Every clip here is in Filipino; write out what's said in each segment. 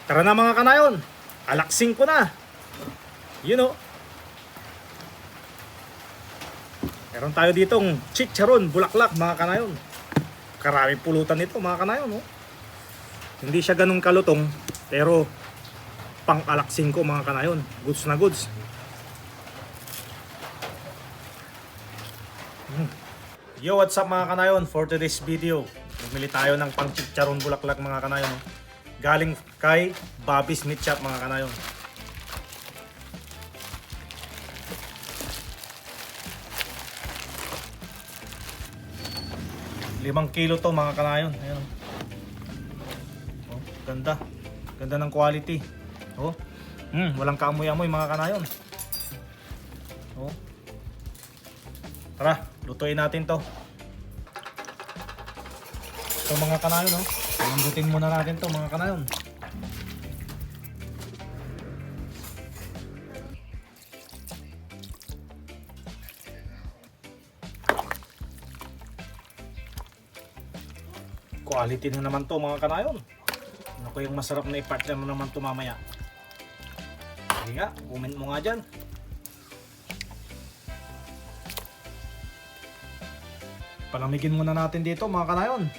Tara na mga kanayon, alaksing ko na. You know. Meron tayo ditong chicharon, bulaklak mga kanayon. Karaming pulutan nito mga kanayon. No? Hindi siya ganun kalutong, pero pang alaksing ko mga kanayon. Goods na goods. Yo, what's up mga kanayon? For today's video, bumili tayo ng pang chicharon bulaklak mga kanayon. No? Galing kay Bobby's Meat Shop mga kanayon. Limang kilo to mga kanayon. Ayan. Oh, ganda. Ganda ng quality. Oh. Walang kaamoy-amoy mga kanayon. Oh. Tara, lutuin natin to. Ito mga kanayon, oh. Lambutin muna natin to mga kanayon. Quality na naman to mga kanayon. Ano ko yung masarap na i-partner mo naman to mamaya. Sige nga, comment mo nga dyan. Palamigin muna natin dito mga kanayon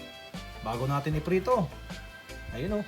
bago natin iprito. Ayun, oh.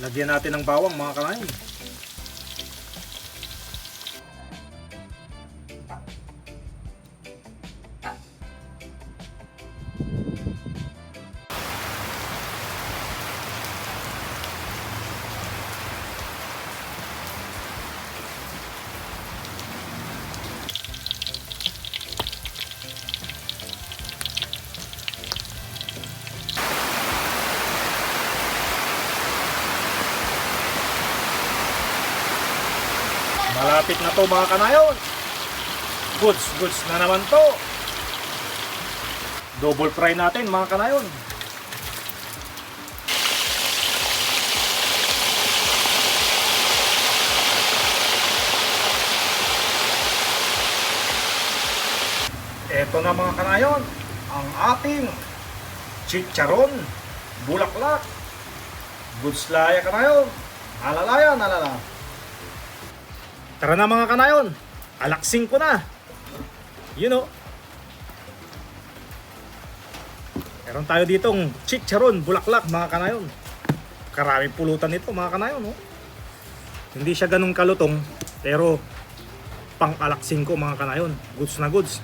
Lagyan natin ng bawang mga kanayon. Malapit na to mga kanayon. Goods na naman to. Double fry natin mga kanayon. Eto na mga kanayon, ang ating chicharon bulaklak. Goods laya kanayon. Alalaya, alala. Tara na mga kanayon, alaksing ko na. You know. Meron tayo ditong chicharon, bulaklak mga kanayon. Karaming pulutan nito mga kanayon. No? Hindi siya ganun kalutong, pero pang alaksing ko mga kanayon. Goods na goods.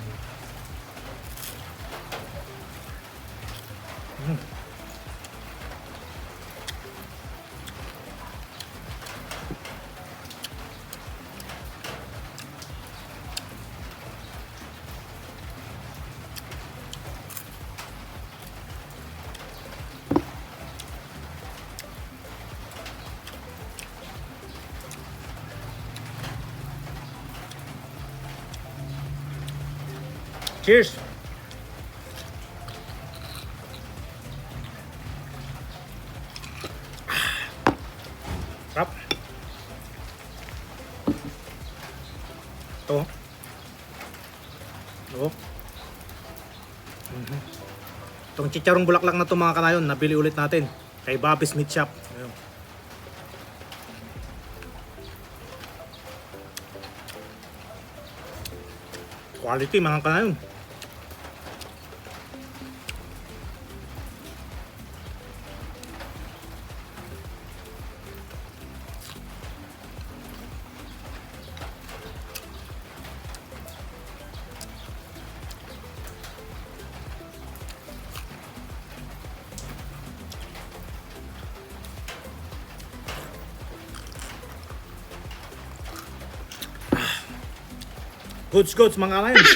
Cheers! Sarap! Ito. Itong chicharong bulaklak na ito mga kanayon, nabili ulit natin kay Bobby's Meat Shop. Ayun. Quality mga kanayon. Goods mga kanayon.